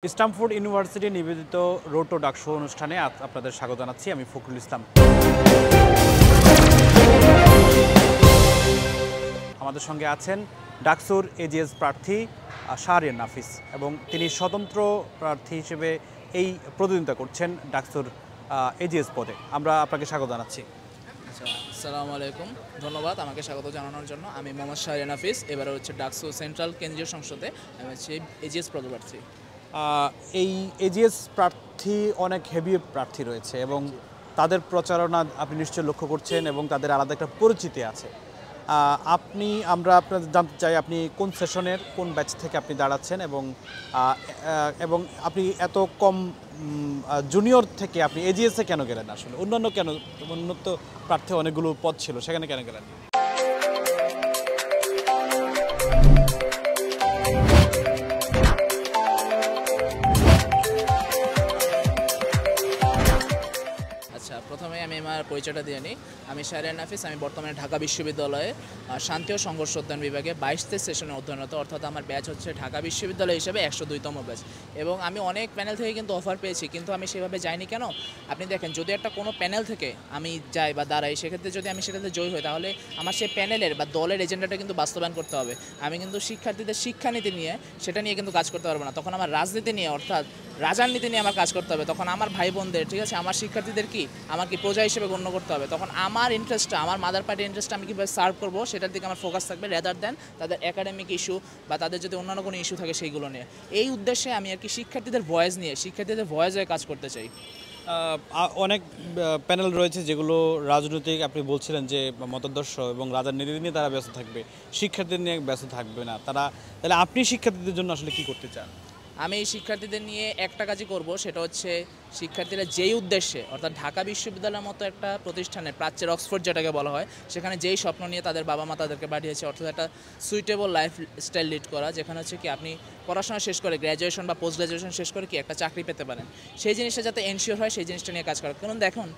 Stamford university নিবেদিত road two ডাকশো অনুষ্ঠানে আপনাদের স্বাগত জানাচ্ছি। আমি ফখরুল ইসলাম। আমাদের সঙ্গে আছেন ডাকসুর এজিএস প্রার্থী শাহরিয়ার নাফিস এবং তিনি স্বতন্ত্র প্রার্থী হিসেবে এই প্রতিদ্বন্দ্বিতা করছেন ডাকসুর এজিএস পদে। আমরা আপনাকে স্বাগত জানাচ্ছি। আসসালামু আলাইকুম, ধন্যবাদ আমাকে স্বাগত জানানোর জন্য। আমি মোহাম্মদ শাহরিয়ার নাফিস, এবারে হচ্ছে ডাকসু সেন্ট্রাল কেন্দ্রীয় সংসদে আমি হচ্ছে এজিএস পদপ্রার্থী। এই এজিএস প্রার্থী অনেক হেভি প্রার্থী রয়েছে এবং তাদের প্রচারণা আপনি নিশ্চয়ই লক্ষ্য করছেন এবং তাদের আলাদা একটা পরিচিতি আছে। আমরা আপনাদের জানতে চাই আপনি কোন সেশনের কোন ব্যাচ থেকে আপনি দাঁড়াচ্ছেন এবং আপনি এত কম জুনিয়র থেকে আপনি এজিএসে কেন গেলেন? আসলে অন্যান্য প্রার্থী অনেকগুলো পদ ছিল, সেখানে কেন গেলেন? প্রথমে আমি আমার পরিচয়টা দিয়ে নিই। আমি শাহরিয়ার নাফিস। আমি বর্তমানে ঢাকা বিশ্ববিদ্যালয়ে শান্তি ও সংঘর্ষ অধ্যয়ন বিভাগে 22তে সেশনে অধ্যয়নরত, অর্থাৎ আমার ব্যাচ হচ্ছে ঢাকা বিশ্ববিদ্যালয় হিসেবে 102তম ব্যাচ। এবং আমি অনেক প্যানেল থেকে কিন্তু অফার পেয়েছি, কিন্তু আমি সেভাবে যাইনি কেন? আপনি দেখেন, যদি একটা কোনো প্যানেল থেকে আমি যাই বা দাঁড়াই, সেক্ষেত্রে যদি আমি সেটাতে জয়ী হই, তাহলে আমার সেই প্যানেলের বা দলের এজেন্ডাটা কিন্তু বাস্তবায়ন করতে হবে। আমি কিন্তু শিক্ষার্থীদের শিক্ষানীতি নিয়ে সেটা নিয়ে কিন্তু কাজ করতে পারবো না। তখন আমার রাজনীতি নিয়ে, অর্থাৎ রাজনীতি নিয়ে আমার কাজ করতে হবে। তখন আমার ভাই বোনদের, ঠিক আছে, আমার শিক্ষার্থীদের কি আমার কি প্রজা হিসেবে গণ্য করতে হবে। তখন আমার ইন্টারেস্টটা, আমার মাদার পার্টির ইন্টারেস্টটা আমি কীভাবে সার্ভ করবো সেটার দিকে আমার ফোকাস থাকবে, রেদার দেন তাদের একাডেমিক ইস্যু বা তাদের যদি অন্যান্য কোনো ইস্যু থাকে সেইগুলো নিয়ে। এই উদ্দেশ্যে আমি আর কি শিক্ষার্থীদের ভয়েস নিয়ে, শিক্ষার্থীদের ভয়েস হয়ে কাজ করতে চাই। অনেক প্যানেল রয়েছে যেগুলো রাজনৈতিক, আপনি বলছিলেন যে মতাদর্শ এবং রাজনীতি নিয়ে তারা ব্যস্ত থাকবে, শিক্ষার্থীদের নিয়ে ব্যস্ত থাকবে না তারা। তাহলে আপনি শিক্ষার্থীদের জন্য আসলে কি করতে চান? আমি শিক্ষার্থীদের নিয়ে একটা কাজই করব, সেটা হচ্ছে শিক্ষার্থীরা যেই উদ্দেশ্যে, অর্থাৎ ঢাকা বিশ্ববিদ্যালয়ের মতো একটা প্রতিষ্ঠানে, প্রাচ্যের অক্সফোর্ড যেটাকে বলা হয়, সেখানে যেই স্বপ্ন নিয়ে তাদের বাবা মা তাদেরকে পাঠিয়েছে, অর্থাৎ একটা সুইটেবল লাইফ স্টাইল লিড করা, যেখানে হচ্ছে কি আপনি পড়াশোনা শেষ করে গ্র্যাজুয়েশন বা পোস্ট গ্র্যাজুয়েশন শেষ করে কি একটা চাকরি পেতে পারেন, সেই জিনিসটা যাতে এনশিওর হয়, সেই জিনিসটা নিয়ে কাজ করা। কারণ দেখুন,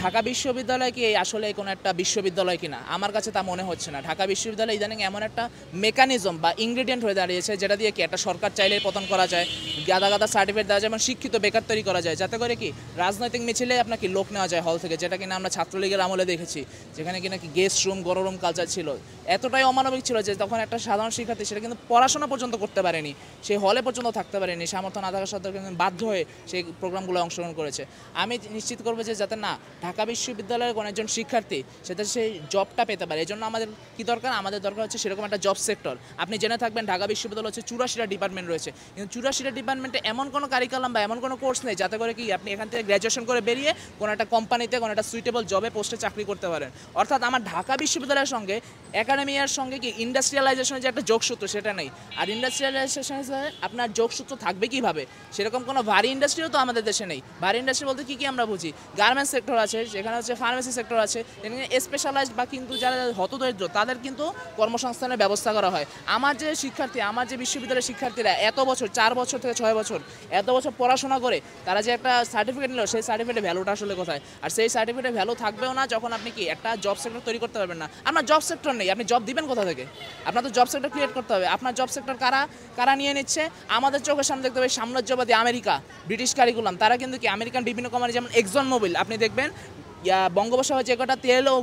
ঢাকা বিশ্ববিদ্যালয় কি আসলে কোনো একটা বিশ্ববিদ্যালয় কিনা? আমার কাছে তা মনে হচ্ছে না। ঢাকা বিশ্ববিদ্যালয় ইদানিং এমন একটা মেকানিজম বা ইনগ্রেডিয়েন্ট হয়ে দাঁড়িয়েছে, যেটা দিয়ে কি একটা সরকার চাইলে পতন করা যায়, গাদা গাদা সার্টিফিকেট দেওয়া যায় এবং শিক্ষিত বেকার তৈরি করা যায়, যাতে করে কি রাজনৈতিক মিছিলে আপনাকে লোক নেওয়া যায় হল থেকে, যেটা কিনা আমরা ছাত্রলীগের আমলে দেখেছি, যেখানে কিনা কি গেস্ট রুম, গরম কালচার ছিল। এতটাই অমানবিক ছিল যে তখন একটা সাধারণ শিক্ষার্থী সেটা কিন্তু পড়াশোনা পর্যন্ত করতে পারেনি, সেই হলে পর্যন্ত থাকতে পারেনি, সামর্থ্য না থাকার সত্ত্বেও কিন্তু বাধ্য হয়ে সেই প্রোগ্রামগুলো অংশগ্রহণ করেছে। আমি নিশ্চিত করবো যে যাতে না ঢাকা বিশ্ববিদ্যালয়ের কোনো একজন শিক্ষার্থী সেটা সেই জবটা পেতে পারে। এই জন্য আমাদের কী দরকার? আমাদের দরকার হচ্ছে সেরকম একটা জব সেক্টর। আপনি জেনে থাকবেন ঢাকা বিশ্ববিদ্যালয় হচ্ছে 84টা ডিপার্টমেন্ট রয়েছে, কিন্তু 84টা ডিপার্টমেন্টে এমন কোনো কারিকুলাম বা এমন কোনো কোর্স নেই যাতে করে কি আপনি এখান থেকে গ্র্যাজুয়েশন করে বেরিয়ে কোনো একটা কোম্পানিতে কোনো একটা সুইটেবল জবে পোস্টে চাকরি করতে পারেন। অর্থাৎ আমার ঢাকা বিশ্ববিদ্যালয়ের সঙ্গে একাডেমিয়ার সঙ্গে কি ইন্ডাস্ট্রিয়ালাইজেশনের যে একটা যোগসূত্র, সেটা নেই। আর ইন্ডাস্ট্রিয়ালাইজেশনে আপনার যোগসূত্র থাকবে কীভাবে? সেরকম কোনো ভারী ইন্ডাস্ট্রিও তো আমাদের দেশে নেই। ভারী ইন্ডাস্ট্রি বলতে কী আমরা বুঝি? গার্মেন্টস সেক্টর আছে, সেখানে হচ্ছে ফার্মেসি সেক্টর আছে, এখানে স্পেশালাইজড বা কিন্তু যারা হতদরিদ্র তাদের কিন্তু কর্মসংস্থানের ব্যবস্থা করা হয়। আমার যে শিক্ষার্থী, আমার যে বিশ্ববিদ্যালয়ের শিক্ষার্থীরা এত বছর, 4 বছর থেকে 6 বছর এত বছর পড়াশোনা করে তারা যে একটা সার্টিফিকেট নিল, সেই সার্টিফিকেটের ভ্যালুটা আসলে কোথায়? আর সেই সার্টিফিকেটের ভ্যালু থাকবেও না যখন আপনি কি একটা জব সেক্টর তৈরি করতে পারবেন না। আপনার জব সেক্টর নেই, আপনি জব দিবেন কোথা থেকে? আপনার তো জব সেক্টর ক্রিয়েট করতে হবে। আপনার জব সেক্টর কারা নিয়ে নিচ্ছে? আমাদের চোখের সামনে দেখতে হবে সাম্রাজ্যবাদী আমেরিকা, ব্রিটিশ কারিকুলাম। তারা কিন্তু কি আমেরিকান বিভিন্ন কোম্পানি, যেমন এক্সন মোবিল, আপনি দেখবেন বঙ্গোপসাগরে যে কটা তেল ও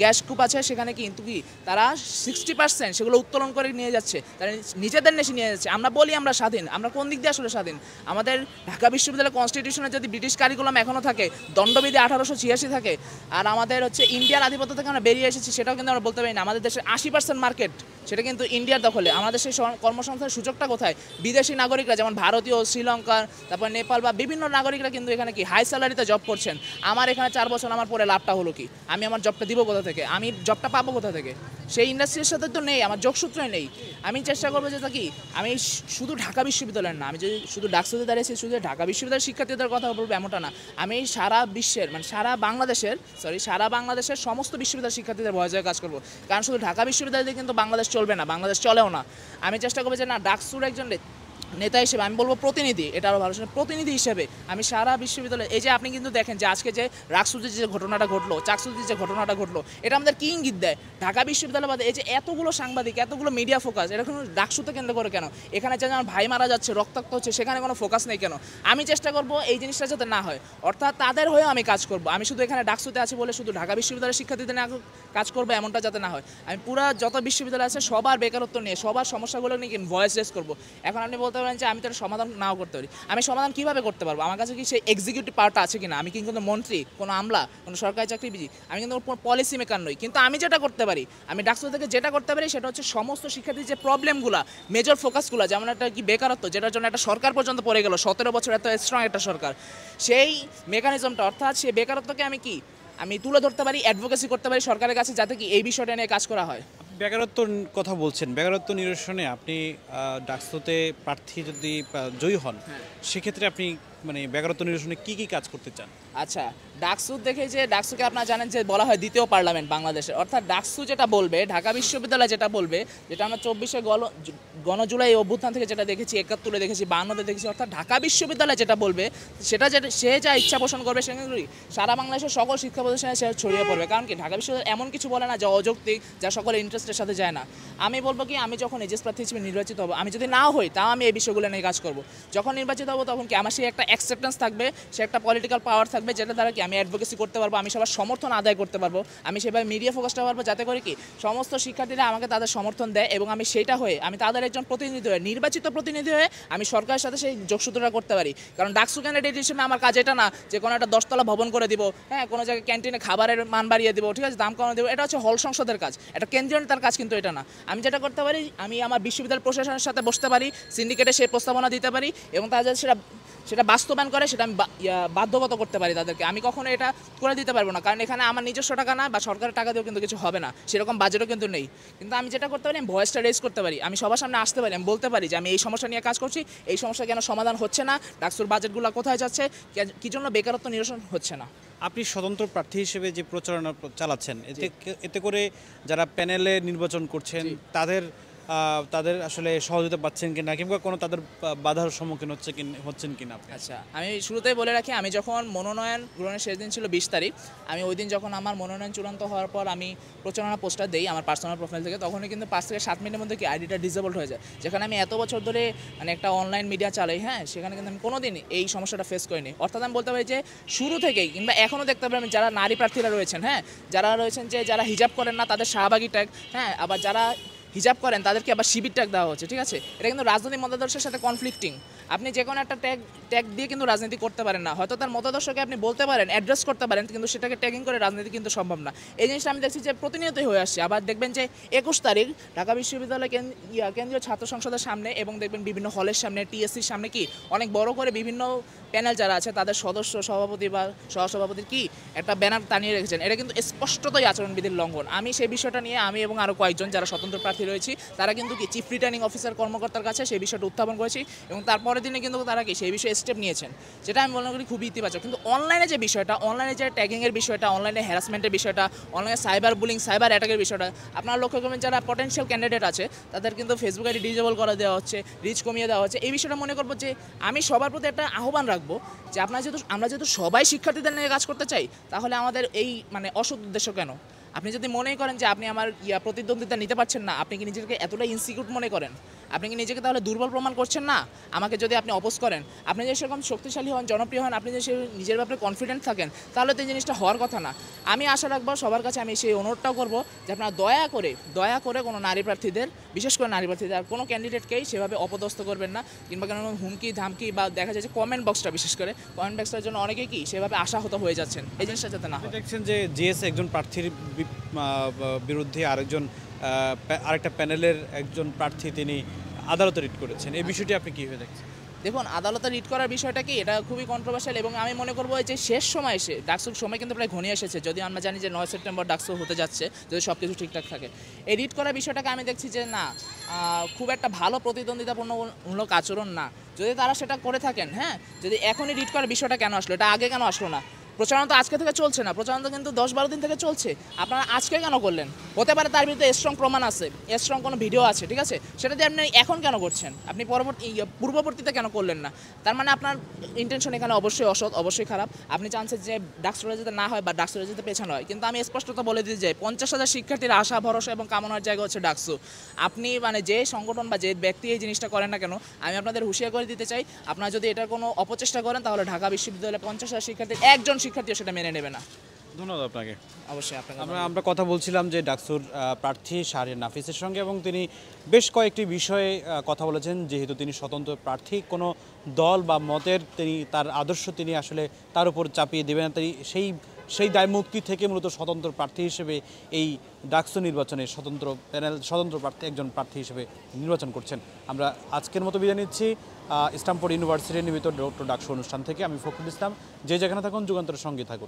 গ্যাস কূপ আছে, সেখানে কিন্তু কি তারা 60% সেগুলো উত্তোলন করে নিয়ে যাচ্ছে, তারা নিজেদের দেশে নিয়ে যাচ্ছে। আমরা বলি আমরা স্বাধীন, আমরা কোন দিক দিয়ে আসলে স্বাধীন? আমাদের ঢাকা বিশ্ববিদ্যালয়ের কনস্টিটিউশনে যদি ব্রিটিশ কারিকুলাম এখনও থাকে, দণ্ডবিধি 1886 থাকে, আর আমাদের হচ্ছে ইন্ডিয়ার আধিপত্য থেকে আমরা বেরিয়ে এসেছি, সেটাও কিন্তু আমরা বলতে পারি না। আমাদের দেশের 80% মার্কেট সেটা কিন্তু ইন্ডিয়ার দখলে। আমাদের সেই কর্মসংস্থানের সুযোগটা কোথায়? বিদেশি নাগরিকরা, যেমন ভারতীয়, শ্রীলঙ্কার, তারপর নেপাল বা বিভিন্ন নাগরিকরা কিন্তু এখানে কি হাই স্যালারিতে জব করছেন। আমার এখানে 4 বছর আমার পরে লাভটা হলো কি? আমি আমার জবটা দিব কোথা থেকে? আমি জবটা পাবো কোথা থেকে? সেই ইন্ডাস্ট্রির সাথে তো নেই, আমার যোগসূত্রই নেই। আমি চেষ্টা করবো যে কি আমি শুধু ঢাকা বিশ্ববিদ্যালয়ের না, আমি যদি শুধু ডাকসুতে দাঁড়িয়েছি শুধু ঢাকা বিশ্ববিদ্যালয়ের শিক্ষার্থীদের কথা বলবো এমনটা না, আমি সারা বিশ্বের, মানে সারা বাংলাদেশের সমস্ত বিশ্ববিদ্যালয়ের শিক্ষার্থীদের ভয়ে কাজ করবো। কারণ শুধু ঢাকা বিশ্ববিদ্যালয়ে কিন্তু বাংলাদেশ চলবে না, বাংলাদেশ চলেও না। আমি চেষ্টা করবো যে না, ডাকসুর একজন নেতা হিসেবে আমি বলবো প্রতিনিধি, এটা আরও ভালো শোনে, প্রতিনিধি হিসেবে আমি সারা বিশ্ববিদ্যালয়ে এই যে আপনি কিন্তু দেখেন যে আজকে যে রাকসুতে যে ঘটনাটা ঘটলো, চাকসুতে যে ঘটনাটা ঘটলো, এটা আমাদের কি ইঙ্গিত দেয়? ঢাকা বিশ্ববিদ্যালয় বাদে এই যে এতগুলো সাংবাদিক, এতগুলো মিডিয়া ফোকাস, এটা কোনো ডাকসুতে কেন্দ্র করে কেন? এখানে যে আমার ভাই মারা যাচ্ছে, রক্তাক্ত হচ্ছে, সেখানে কোনো ফোকাস নেই কেন? আমি চেষ্টা করব এই জিনিসটা যাতে না হয়, অর্থাৎ তাদের হয়েও আমি কাজ করব। আমি শুধু এখানে ডাকসুতে আছি বলে শুধু ঢাকা বিশ্ববিদ্যালয়ের শিক্ষার্থীদের না কাজ করবো এমনটা যাতে না হয়। আমি পুরো যত বিশ্ববিদ্যালয় আছে সবার বেকারত্ব নিয়ে, সবার সমস্যাগুলো নিয়ে ভয়েস রেস করবো। এখন আপনি বলতে পারেন যে আমি তার সমাধান নাও করতে পারি, আমি সমাধান কীভাবে করতে পারবো? আমার কাছে কি সেই এক্সিকিউটিভ পাওয়ারটা আছে কিনা? আমি কিন্তু মন্ত্রী, কোনো আমলা, কোনো সরকারি চাকরিজীবী, আমি কিন্তু পলিসি মেকার নই। কিন্তু আমি যেটা করতে পারি, আমি ডাকসু থেকে যেটা করতে পারি সেটা হচ্ছে সমস্ত শিক্ষার্থীর যে প্রবলেমগুলো, মেজর ফোকাসগুলো, যেমন একটা কি বেকারত্ব, যেটার জন্য একটা সরকার পর্যন্ত পড়ে গেল, 17 বছর এত স্ট্রং একটা সরকার, সেই মেকানিজমটা, অর্থাৎ সেই বেকারত্বকে আমি তুলে ধরতে পারি, অ্যাডভোকেসি করতে পারি সরকারের কাছে, যাতে কি এই বিষয়টা নিয়ে কাজ করা হয়। বেকারত্ব কথা বলছেন, বেকারত্ব নিরসনে আপনি ডাকসুতে প্রার্থী যদি জয়ী হন, সেক্ষেত্রে আপনি মানে বেকারত্ব নিরসনে কি কি কাজ করতে চান? আচ্ছা, ডাকসু দেখে যে ডাকসুকে আপনারা জানেন যে বলা হয় দ্বিতীয় পার্লামেন্ট বাংলাদেশের, অর্থাৎ ডাকসু যেটা বলবে, ঢাকা বিশ্ববিদ্যালয় যেটা বলবে, যেটা আমরা 24শে গণজুলাই অভ্যুত্থান থেকে যেটা দেখেছি, 71-এ দেখেছি, 52-তে দেখেছি, অর্থাৎ ঢাকা বিশ্ববিদ্যালয় যেটা বলবে, সেটা সে যা ইচ্ছা পোষণ করবে, সেখানে সারা বাংলাদেশের সকল শিক্ষা প্রতিষ্ঠানে সে ছড়িয়ে পড়বে। কারণ কি ঢাকা বিশ্ববিদ্যালয় এমন কিছু বলে না যা অযৌক্তিক, যা সকলের ইন্টারেস্টের সাথে যায় না। আমি বলবো কি, আমি যখন এজেস প্রার্থী হিসেবে নির্বাচিত হবো, আমি যদি নাও হই তাও আমি এই বিষয়গুলো নিয়ে কাজ করব। যখন নির্বাচিত হবো তখন কি আমার সেই একটা অ্যাকসেপ্টেন্স থাকবে, সে একটা পলিটিক্যাল পাওয়ার থাকবে, যেটা দ্বারা কি আমি অ্যাডভোকেসি করতে পারবো, আমি সবার সমর্থন আদায় করতে পারবো, আমি সেভাবে মিডিয়া ফোকাসটা পারবো, যাতে করে কি সমস্ত শিক্ষার্থীরা আমাকে তাদের সমর্থন দেয়, এবং আমি সেটা হয়ে, আমি তাদের একজন প্রতিনিধি হয়ে, নির্বাচিত প্রতিনিধি হয়ে আমি সরকারের সাথে সেই যোগসূত্রটা করতে পারি। কারণ ডাকসু ক্যান্ডিডেট হিসেবে আমার কাজ এটা না যে কোনো একটা 10তলা ভবন করে দিব, হ্যাঁ, কোনো জায়গায় ক্যান্টিনে খাবারের মান বাড়িয়ে দিব, ঠিক আছে, দাম কমানো দেবো, এটা হচ্ছে হল সংসদের কাজ, এটা কেন্দ্রীয় নেতার কাজ কিন্তু এটা না। আমি যেটা করতে পারি, আমি আমার বিশ্ববিদ্যালয় প্রশাসনের সাথে বসতে পারি, সিন্ডিকেটে সেই প্রস্তাবনা দিতে পারি, এবং তাদের সেটা বাস্তবায়ন করে, সেটা আমি বাধ্যগত করতে পারি তাদেরকে। আমি কখনো এটা করে দিতে পারবো না, কারণ এখানে আমার নিজস্ব টাকা না, বা সরকারের টাকা দিয়েও কিন্তু কিছু হবে না, সেরকম বাজেটও কিন্তু নেই। কিন্তু আমি যেটা করতে পারি, আমি ভয়েসটা রেজ করতে পারি, আমি সবার সামনে আসতে পারি, আমি বলতে পারি যে আমি এই সমস্যা নিয়ে কাজ করছি, এই সমস্যা কেন সমাধান হচ্ছে না, ডাকসুর বাজেটগুলো কোথায় যাচ্ছে, কী জন্য বেকারত্ব নিরসন হচ্ছে না। আপনি স্বতন্ত্র প্রার্থী হিসেবে যে প্রচারণা চালাচ্ছেন, এতে করে যারা প্যানেলে নির্বাচন করছেন তাদের আসলে সহযোগিতা পাচ্ছেন কিনা, কিংবা কোনো তাদের বাধার সম্মুখীন হচ্ছেন কিনা আপনি? আচ্ছা, আমি শুরুতেই বলে রাখি, আমি যখন মনোনয়ন গ্রহণের শেষ দিন ছিল 20 তারিখ, আমি ওই দিন যখন আমার মনোনয়ন চূড়ান্ত হওয়ার পর আমি প্রচারণা পোস্টার দিই আমার পার্সোনাল প্রোফাইল থেকে, তখনই কিন্তু 5 থেকে 7 মিনিটের মধ্যে কি আইডিটা ডিসেবল হয়ে যায়। যেখানে আমি এত বছর ধরে মানে একটা অনলাইন মিডিয়া চালাই, হ্যাঁ, সেখানে কিন্তু আমি কোনোদিন এই সমস্যাটা ফেস করিনি। অর্থাৎ আমি বলতে পারি যে শুরু থেকেই, কিংবা এখনও দেখতে পাবেন যারা নারী প্রার্থীরা রয়েছেন, হ্যাঁ, যারা হিজাব করেন না তাদের শাহবাগী ট্যাগ, হ্যাঁ, আবার যারা হিজাব করেন তাদেরকে আবার শিবির ট্যাগ দেওয়া হচ্ছে, ঠিক আছে। এটা কিন্তু রাজনৈতিক মতাদর্শের সাথে কনফ্লিক্টিং। আপনি যে কোনো একটা ট্যাগ দিয়ে কিন্তু রাজনীতি করতে পারেন না। হয়তো তার মতাদর্শকে আপনি বলতে পারেন, অ্যাড্রেস করতে পারেন, কিন্তু সেটাকে ট্যাগিং করে রাজনীতি কিন্তু সম্ভব না। এই জিনিসটা আমি দেখছি যে প্রতিনিয়তই হয়ে আসছে। আবার দেখবেন যে 21 তারিখ ঢাকা বিশ্ববিদ্যালয় কেন্দ্রীয় ছাত্র সংসদের সামনে, এবং দেখবেন বিভিন্ন হলের সামনে, টিএসসির সামনে কি অনেক বড় করে বিভিন্ন প্যানেল যারা আছে তাদের সদস্য, সভাপতি বা সহসভাপতির কি একটা ব্যানার টানিয়ে রেখেছেন। এটা কিন্তু স্পষ্টতই আচরণবিধির লঙ্ঘন। আমি সেই বিষয়টা নিয়ে আমি এবং আরও কয়েকজন যারা স্বতন্ত্র প্রার্থী রয়েছি, তারা কিন্তু কি চিফ রিটার্নিং অফিসার কর্মকর্তার কাছে সেই বিষয়টা উত্থাপন করেছি, এবং তারপরের দিনে কিন্তু তারা কি সেই বিষয়ে স্টেপ নিয়েছেন, যেটা আমি মনে করি খুবই ইতিবাচক। কিন্তু অনলাইনে যে বিষয়টা, অনলাইনে যে ট্যাগিংয়ের বিষয়টা, অনলাইনে হ্যারাসমেন্টের বিষয়টা, অনলাইনে সাইবার বুলিং, সাইবার অ্যাটাকের বিষয়টা, আপনারা লক্ষ্য করবেন যারা পটেনশিয়াল ক্যান্ডিডেট আছে তাদের কিন্তু ফেসবুক আইডি ডিজেবল করে দেওয়া হচ্ছে, রিচ কমিয়ে দেওয়া হচ্ছে। এই বিষয়টা মনে করবো যে আমি সবার প্রতি একটা আহ্বান রাখবো যে আমরা যেহেতু সবাই শিক্ষার্থীদের নিয়ে কাজ করতে চাই, তাহলে আমাদের এই মানে অসৎ উদ্দেশ্য কেন? আপনি যদি মনেই করেন যে আপনি আমার প্রতিদ্বন্দ্বিতা নিতে পারছেন না, আপনি কি নিজেকে এতটাই ইনসিকিউর মনে করেন? আপনি কি নিজেকে তাহলে দুর্বল প্রমাণ করছেন না? আমাকে যদি আপনি অপোজ করেন, আপনি যে সেরকম শক্তিশালী হন, জনপ্রিয় হন, আপনি যে নিজের ব্যাপারে কনফিডেন্ট থাকেন, তাহলে তো এই জিনিসটা হওয়ার কথা না। আমি আশা রাখবো সবার কাছে, আমি সেই অনুরোধটাও করবো যে আপনারা দয়া করে কোনো নারী প্রার্থীদের, বিশেষ করে নারী প্রার্থীদের আর কোনো ক্যান্ডিডেটকেই সেভাবে অপদস্থ করবেন না, কিংবা কোনো হুমকি ধামকি, বা দেখা যায় যে কমেন্ট বক্সটা, বিশেষ করে কমেন্ট বক্সটার জন্য অনেকেই কি সেভাবে আশাহত হয়ে যাচ্ছেন। এই জিনিসটা যাতে না হয়। দেখছেন যে জিএস একজন প্রার্থীর বিরুদ্ধে আরেকটা প্যানেলের একজন প্রার্থী তিনি আদালতে রিট করেছেন, এই বিষয়টি আপনি কীভাবে দেখছেন? দেখুন, আদালতে রিট করার বিষয়টা কি, এটা খুবই কন্ট্রোভার্সিয়াল, এবং আমি মনে করবো যে শেষ সময় এসে ডাকসুর সময় কিন্তু প্রায় ঘনিয়ে এসেছে। যদি আমরা জানি যে 9 সেপ্টেম্বর ডাকসু হতে যাচ্ছে, যদি সব কিছু ঠিকঠাক থাকে। এই রিট করার বিষয়টাকে আমি দেখছি যে না, খুব একটা ভালো প্রতিদ্বন্দ্বিতাপূর্ণমূলক আচরণ না। যদি তারা সেটা করে থাকেন, হ্যাঁ, যদি এখনই রিট করার বিষয়টা কেন আসলো, এটা আগে কেন আসলো না? প্রচারণা তো আজকে থেকে চলছে না, প্রচারণা তো কিন্তু 10-12 দিন থেকে চলছে। আপনারা আজকে কেন করলেন? হতে পারে তার বিরুদ্ধে স্ট্রং প্রমাণ আছে, স্ট্রং কোনো ভিডিও আছে, ঠিক আছে, সেটা দিয়ে আপনি এখন কেন করছেন? আপনি পূর্ববর্তীতে কেন করলেন না? তার মানে আপনার ইন্টেনশন এখানে অবশ্যই অসৎ, অবশ্যই খারাপ। আপনি চাচ্ছেন যে ডাকসুরা যেতে না হয় বা ডাকসুরা যেতে পেছানো হয়, কিন্তু আমি স্পষ্টত বলে দিতে চাই 50,000 শিক্ষার্থীর আশা ভরসা এবং কামনার জায়গা হচ্ছে ডাকসু। আপনি মানে যে সংগঠন বা যে ব্যক্তি এই জিনিসটা করেন না কেন, আমি আপনাদের হুঁশিয়ার করে দিতে চাই, আপনারা যদি এটার কোনো অপচেষ্টা করেন তাহলে ঢাকা বিশ্ববিদ্যালয়ে 50,000 শিক্ষার্থীর একজন শিক্ষার্থীও সেটা মেনে নেবে না। ধন্যবাদ আপনাকে। অবশ্যই আপনাকে আমরা কথা বলছিলাম যে ডাকসুর প্রার্থী শাহরিয়ার নাফিসের সঙ্গে, এবং তিনি বেশ কয়েকটি বিষয়ে কথা বলেছেন। যেহেতু তিনি স্বতন্ত্র প্রার্থী, কোনো দল বা মতের তার আদর্শ তিনি আসলে তার উপর চাপিয়ে দেবেন না। তিনি সেই দায়মুক্তি থেকে মূলত স্বতন্ত্র প্রার্থী হিসেবে এই ডাকসু নির্বাচনে স্বতন্ত্র প্রার্থী একজন প্রার্থী হিসেবে নির্বাচন করছেন। আমরা আজকের মতো বিদায় নিচ্ছি স্ট্যামফোর্ড ইউনিভার্সিটির নিমিত্ত ডক্টর ডাকসু অনুষ্ঠান থেকে। আমি ফখরুল ইসলাম। যে যেখানে থাকুন, যুগান্তরের সঙ্গে থাকুন।